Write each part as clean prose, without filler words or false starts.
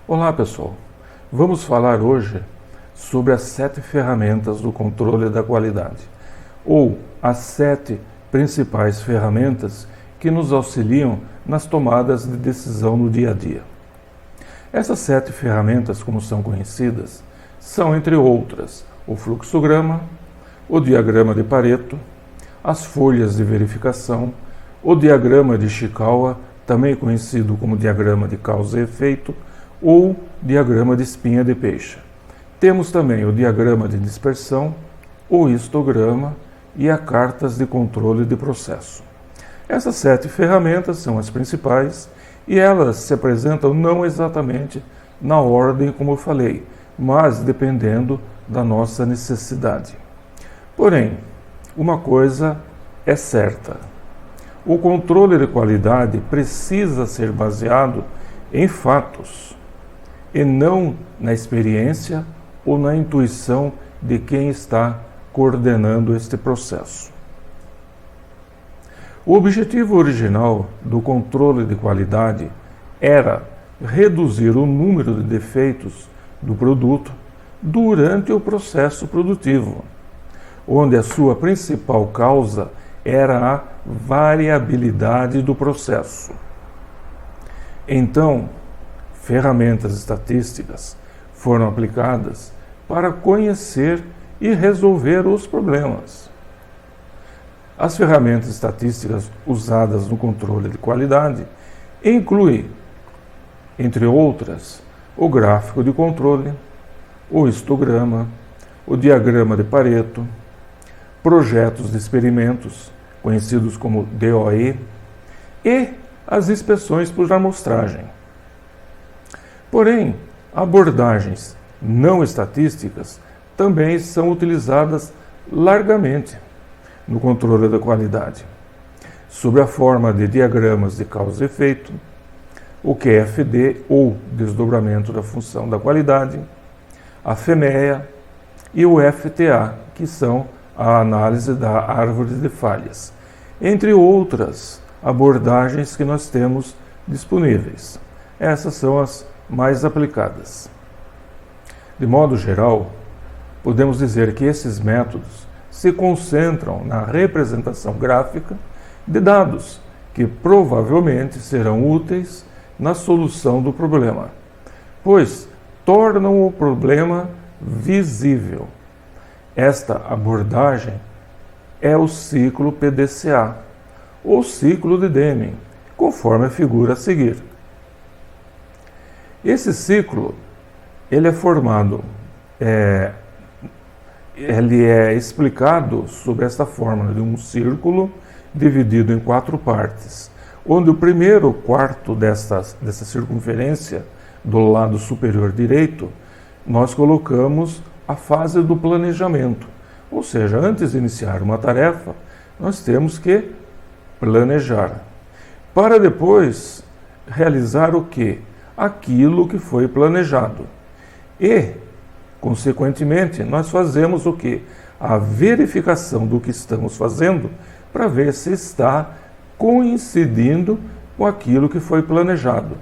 Olá pessoal, vamos falar hoje sobre as 7 ferramentas do controle da qualidade, ou as 7 principais ferramentas que nos auxiliam nas tomadas de decisão no dia a dia. Essas 7 ferramentas, como são conhecidas, são, entre outras, o fluxograma, o diagrama de Pareto, as folhas de verificação, o diagrama de Ishikawa, também conhecido como diagrama de causa e efeito, ou diagrama de espinha de peixe. Temos também o diagrama de dispersão, o histograma e as cartas de controle de processo. Essas 7 ferramentas são as principais e elas se apresentam não exatamente na ordem como eu falei, mas dependendo da nossa necessidade. Porém, uma coisa é certa: o controle de qualidade precisa ser baseado em fatos e não na experiência ou na intuição de quem está coordenando este processo. O objetivo original do controle de qualidade era reduzir o número de defeitos do produto durante o processo produtivo, onde a sua principal causa era a variabilidade do processo. Então, ferramentas estatísticas foram aplicadas para conhecer e resolver os problemas. As ferramentas estatísticas usadas no controle de qualidade incluem, entre outras, o gráfico de controle, o histograma, o diagrama de Pareto, projetos de experimentos, conhecidos como DOE, e as inspeções por amostragem. Porém, abordagens não estatísticas também são utilizadas largamente no controle da qualidade, sob a forma de diagramas de causa e efeito, o QFD, ou desdobramento da função da qualidade, a FMEA e o FTA, que são a análise da árvore de falhas, entre outras abordagens que nós temos disponíveis. Essas são as mais aplicadas. De modo geral, podemos dizer que esses métodos se concentram na representação gráfica de dados que provavelmente serão úteis na solução do problema, pois tornam o problema visível. Esta abordagem é o ciclo PDCA, ou ciclo de Deming, conforme a figura a seguir. Esse ciclo, ele é formado, ele é explicado sob esta forma de um círculo dividido em 4 partes, onde o primeiro quarto dessa circunferência, do lado superior direito, nós colocamos a fase do planejamento. Ou seja, antes de iniciar uma tarefa, nós temos que planejar, para depois realizar o quê? Aquilo que foi planejado. E, consequentemente, nós fazemos o quê? A verificação do que estamos fazendo para ver se está coincidindo com aquilo que foi planejado.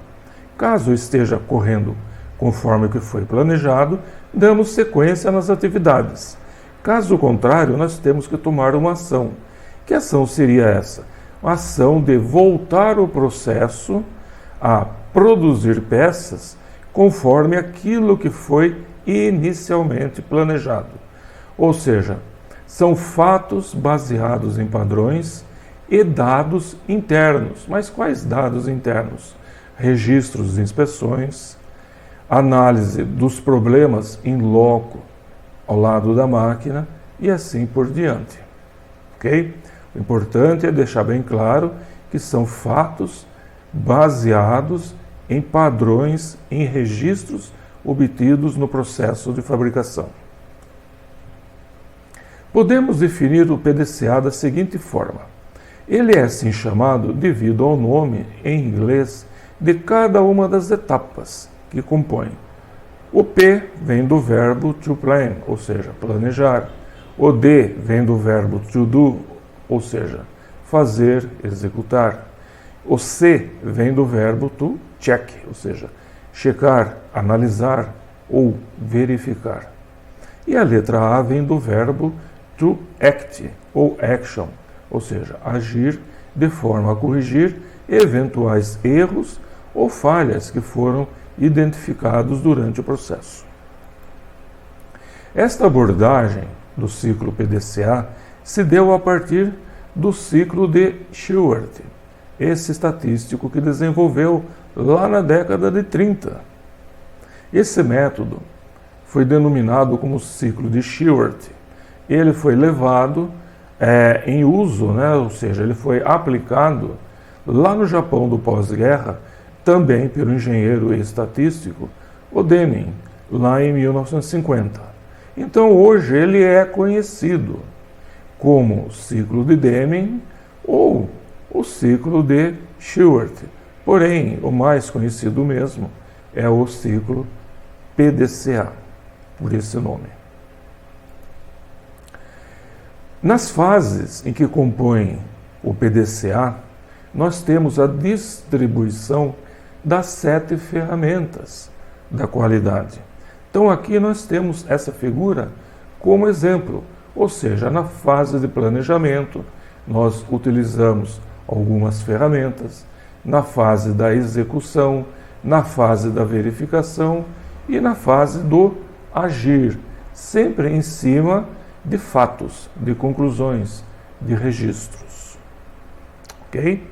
Caso esteja correndo conforme o que foi planejado, damos sequência nas atividades. Caso contrário, nós temos que tomar uma ação. Que ação seria essa? Uma ação de voltar o processo a produzir peças conforme aquilo que foi inicialmente planejado. Ou seja, são fatos baseados em padrões e dados internos. Mas quais dados internos? Registros de inspeções, análise dos problemas em loco ao lado da máquina e assim por diante. Ok? O importante é deixar bem claro que são fatos baseados em padrões, em registros obtidos no processo de fabricação. Podemos definir o PDCA da seguinte forma: ele é assim chamado devido ao nome em inglês de cada uma das etapas que compõem. O P vem do verbo to plan, ou seja, planejar. O D vem do verbo to do, ou seja, fazer, executar. O C vem do verbo to check, ou seja, checar, analisar ou verificar. E a letra A vem do verbo to act ou action, ou seja, agir de forma a corrigir eventuais erros ou falhas que foram identificados durante o processo. Esta abordagem do ciclo PDCA se deu a partir do ciclo de Shewhart, esse estatístico que desenvolveu lá na década de 30. Esse método foi denominado como ciclo de Shewhart. Ele foi levado em uso, ou seja, ele foi aplicado lá no Japão do pós-guerra, também pelo engenheiro estatístico o Deming, lá em 1950. Então hoje ele é conhecido como ciclo de Deming ou o ciclo de Shewhart. Porém, o mais conhecido mesmo é o ciclo PDCA, por esse nome. Nas fases em que compõem o PDCA, nós temos a distribuição das 7 ferramentas da qualidade. Então aqui nós temos essa figura como exemplo, ou seja, na fase de planejamento nós utilizamos algumas ferramentas, na fase da execução, na fase da verificação e na fase do agir, sempre em cima de fatos, de conclusões, de registros. Ok?